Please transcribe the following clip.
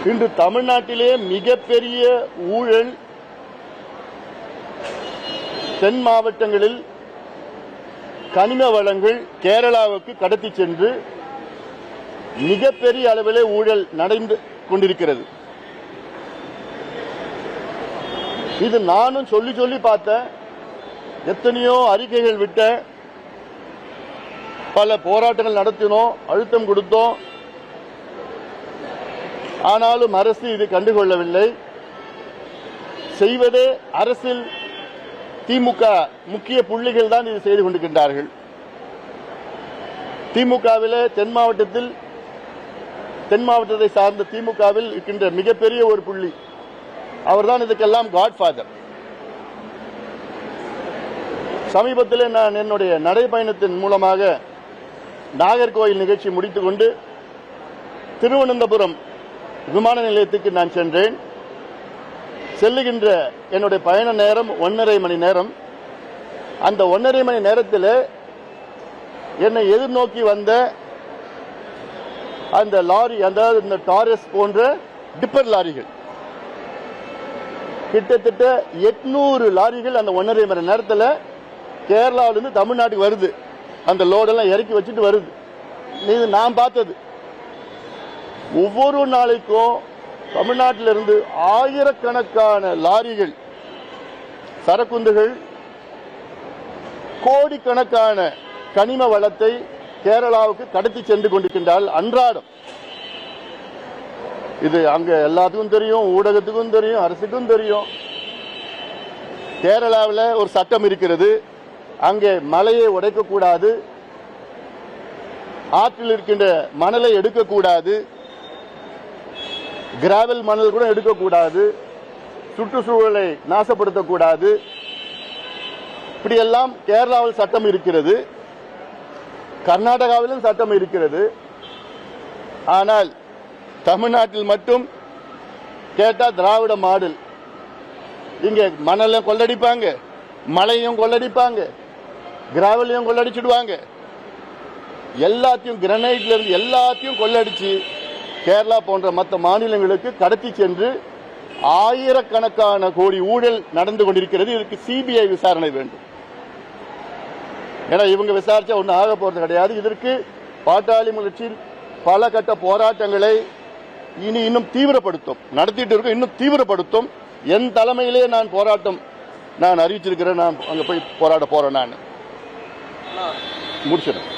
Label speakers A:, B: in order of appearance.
A: இன்று தமிழ்நாட்டிலே மிகப்பெரிய ஊழல் தென் மாவட்டங்களில் கனிம வளங்கள் கேரளாவுக்கு கடத்தி சென்று மிகப்பெரிய அளவிலே ஊழல் நடந்து கொண்டிருக்கிறது. இது நானும் சொல்லி சொல்லி பார்த்தேன், எத்தனையோ அறிக்கைகள் விட்ட, பல போராட்டங்கள் நடத்தினோம், அழுத்தம் கொடுத்தோம். ஆனாலும் அரசு இது கண்டுகொள்ளவில்லை. செய்வதே அரசில் திமுக முக்கிய புள்ளிகள் தான் இது செய்து கொண்டிருக்கின்றார்கள். திமுகவில் தென் மாவட்டத்தை சார்ந்த திமுகவில் இருக்கின்ற மிகப்பெரிய ஒரு புள்ளி அவர்தான் இதுக்கெல்லாம் காட்ஃபாதர். சமீபத்தில் நான் என்னுடைய நடைபயணத்தின் மூலமாக நாகர்கோவில் நிகழ்ச்சி முடித்துக் கொண்டு திருவனந்தபுரம் விமான நிலையத்துக்கு நான் சென்றேன். செல்லுகின்ற என்னுடைய பயண நேரம் 1.5 மணி நேரம். அந்த 1.5 மணி நேரத்தில் என்னை எதிர்நோக்கி வந்த அந்த லாரி, அதாவது இந்த டாரஸ் போன்ற டிப்பர் லாரிகள், கிட்டத்தட்ட 800 லாரிகள் அந்த 1.5 மணி நேரத்தில் கேரளாவிலிருந்து தமிழ்நாட்டுக்கு வருது. அந்த லோடெல்லாம் இறக்கி வச்சுட்டு வருது. இது நான் பார்த்தது. ஒவ்வொரு நாளைக்கும் தமிழ்நாட்டிலிருந்து ஆயிரக்கணக்கான லாரிகள், சரக்குந்துகள், கோடிக்கணக்கான கனிம வளத்தை கேரளாவுக்கு கடத்தி சென்று கொண்டிருக்கின்றார்கள் அன்றாடம். இது அங்க எல்லாத்துக்கும் தெரியும், ஊடகத்துக்கும் தெரியும், அரசுக்கும் தெரியும். கேரளாவில் ஒரு சட்டம் இருக்கிறது. அங்கே மலையை உடைக்கக்கூடாது, ஆற்றில் இருக்கின்ற மணலை எடுக்கக்கூடாது, கிராவல் மணல் கூட எடுக்கக்கூடாது, சுற்றுச்சூழலை நாசப்படுத்தக்கூடாது. இப்படியெல்லாம் கேரளாவில் சட்டம் இருக்கிறது, கர்நாடகாவிலும் சட்டம் இருக்கிறது. ஆனால் தமிழ்நாட்டில் மட்டும் கேட்டா திராவிட மாடல். இங்க மணலையும் கொள்ளடிப்பாங்க, மலையும் கொள்ளடிப்பாங்க, கிராவலையும் கொள்ளடிச்சிடுவாங்க. எல்லாத்தையும் கிரனைட்ல இருந்து எல்லாத்தையும் கொள்ளடிச்சு கேரளா போன்ற மற்ற மாநிலங்களுக்கு கடத்தி சென்று ஆயிரக்கணக்கான கோடி ஊழல் நடந்து கொண்டிருக்கிறது. இதுக்கு சிபிஐ விசாரணை வேண்டும். ஏன்னா இவங்க விசாரிச்சா ஒன்றும் ஆக போறது கிடையாது. இதற்கு பாட்டாளி முயற்சியில் பல கட்ட போராட்டங்களை இன்னும் தீவிரப்படுத்தும், நடத்திட்டு இருக்கும், இன்னும் தீவிரப்படுத்தும். என் தலைமையிலே நான் போராட்டம் அறிவிச்சிருக்கிறேன். நான் அங்க போய் போராட போறேன். நான் முடிச்சிடும்.